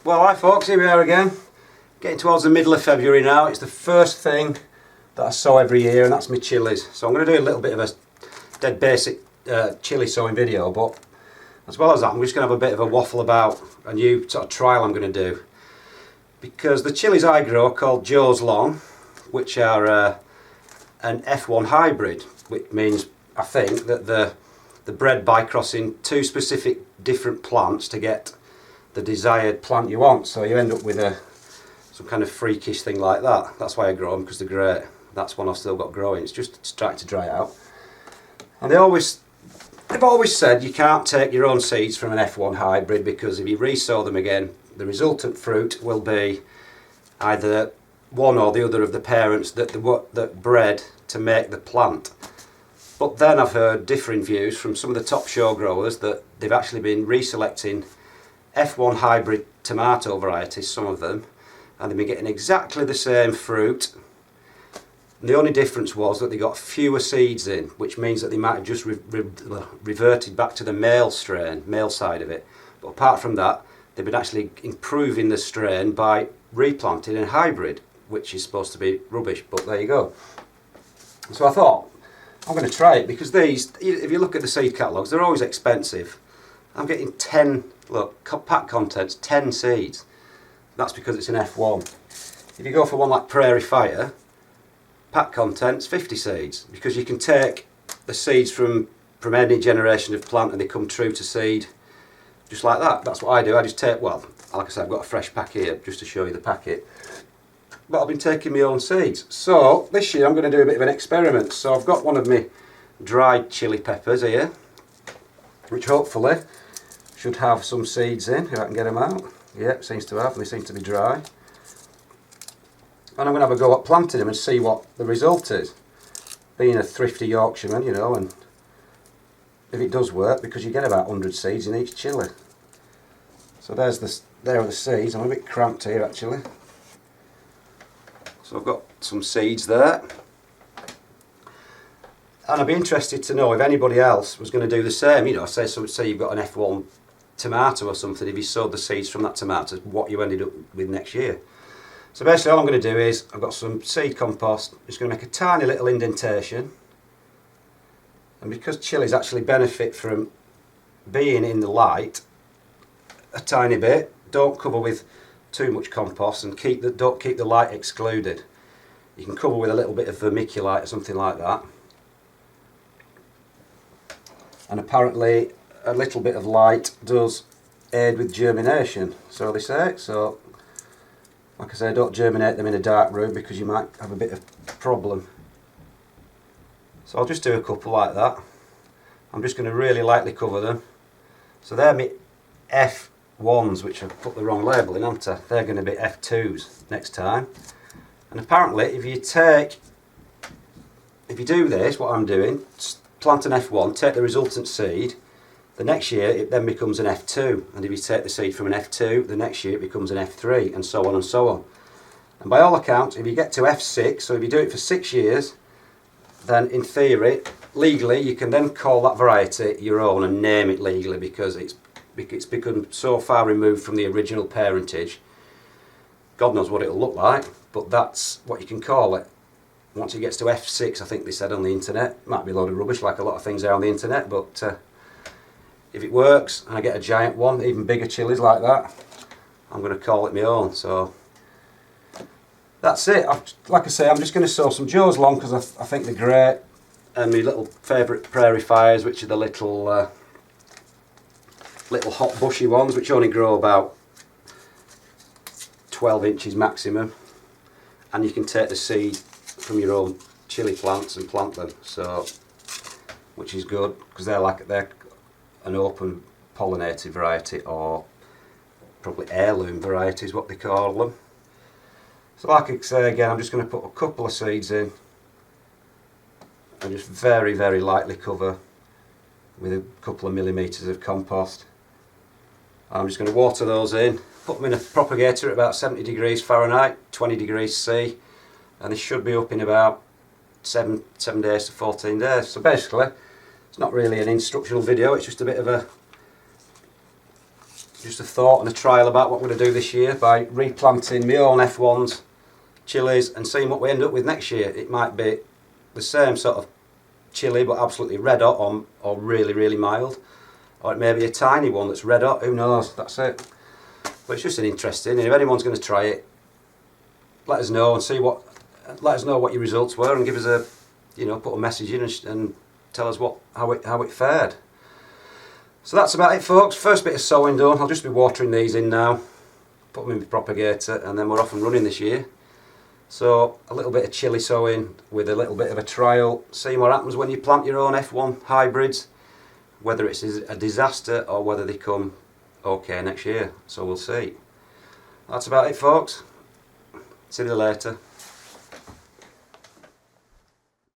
Well, hi folks, here we are again. Getting towards the middle of February now. It's the first thing that I sow every year, and that's my chilies. So I'm going to do a little bit of a dead basic chilli sowing video, but as well as that I'm just going to have a bit of a waffle about a new sort of trial I'm going to do. Because the chilies I grow are called Joe's Long, which are an F1 hybrid, which means, I think, that they're bred by crossing two specific different plants to get the desired plant you want. So you end up with some kind of freakish thing like that. That's why I grow them, because they're great. That's one I've still got growing. It's just starting to dry out. And they've always said you can't take your own seeds from an F1 hybrid, because if you resow them again, the resultant fruit will be either one or the other of the parents that bred to make the plant. But then I've heard differing views from some of the top show growers that they've actually been reselecting F1 hybrid tomato varieties, some of them, and they've been getting exactly the same fruit. And the only difference was that they got fewer seeds in, which means that they might have just reverted back to the male strain, male side of it. But apart from that, they've been actually improving the strain by replanting a hybrid, which is supposed to be rubbish, but there you go. So I thought, I'm going to try it, because these, if you look at the seed catalogues, they're always expensive. I'm getting 10, look, pack contents, 10 seeds. That's because it's an F1. If you go for one like Prairie Fire, pack contents, 50 seeds, because you can take the seeds from any generation of plant and they come true to seed, just like that. That's what I do. I just take, well, like I said, I've got a fresh pack here, just to show you the packet. But I've been taking my own seeds. So this year I'm going to do a bit of an experiment. So I've got one of my dried chili peppers here, which hopefully should have some seeds in, if I can get them out. Yep, seems to have, and they seem to be dry. And I'm going to have a go at planting them and see what the result is. Being a thrifty Yorkshireman, you know, and if it does work, because you get about 100 seeds in each chilli. So there are the seeds. I'm a bit cramped here actually. So I've got some seeds there. And I'd be interested to know if anybody else was going to do the same. You know, say you've got an F1 tomato or something, if you sowed the seeds from that tomato, what you ended up with next year. So basically all I'm going to do is, I've got some seed compost, I'm just going to make a tiny little indentation. And because chilies actually benefit from being in the light a tiny bit, don't cover with too much compost, and don't keep the light excluded. You can cover with a little bit of vermiculite or something like that. And apparently a little bit of light does aid with germination, so they say. So like I say, don't germinate them in a dark room, because you might have a bit of problem. So I'll just do a couple like that. I'm just going to really lightly cover them. So they're my F1s, which I've put the wrong label in, haven't I? They're going to be F2s next time. And apparently if you do this, what I'm doing, plant an F1, take the resultant seed, the next year it then becomes an F2, and if you take the seed from an F2, the next year it becomes an F3, and so on and so on. And by all accounts, if you get to F6, so if you do it for 6 years, then in theory, legally, you can then call that variety your own and name it legally, because it's become so far removed from the original parentage. God knows what it'll look like, but that's what you can call it. Once it gets to F6, I think they said on the internet, might be a load of rubbish like a lot of things are on the internet, but if it works and I get a giant one, even bigger chilies like that, I'm going to call it my own. So that's it. Like I say, I'm just going to sow some Joe's Long, because I think they're great, and my little favourite Prairie Fires, which are the little hot bushy ones, which only grow about 12 inches maximum, and you can take the seed from your own chili plants and plant them, so which is good, because they're an open pollinated variety, or probably heirloom variety is what they call them. So like I say again, I'm just going to put a couple of seeds in and just very, very lightly cover with a couple of millimetres of compost. I'm just going to water those in, put them in a propagator at about 70 degrees Fahrenheit, 20 degrees C, and they should be up in about 7 days to 14 days. So basically, it's not really an instructional video, it's just a bit of a just a thought and a trial about what I'm going to do this year by replanting my own F1s, chilies, and seeing what we end up with next year. It might be the same sort of chili but absolutely red hot or really, really mild. Or it may be a tiny one that's red hot, who knows, that's it. But it's just an interesting, and if anyone's going to try it, let us know and let us know what your results were, and give us a, put a message in and tell us how it fared. So that's about it, folks. First bit of sowing done. I'll just be watering these in now, put them in the propagator, and then we're off and running this year. So a little bit of chilli sowing with a little bit of a trial, seeing what happens when you plant your own F1 hybrids, whether it's a disaster or whether they come okay next year. So we'll see. That's about it, folks. See you later.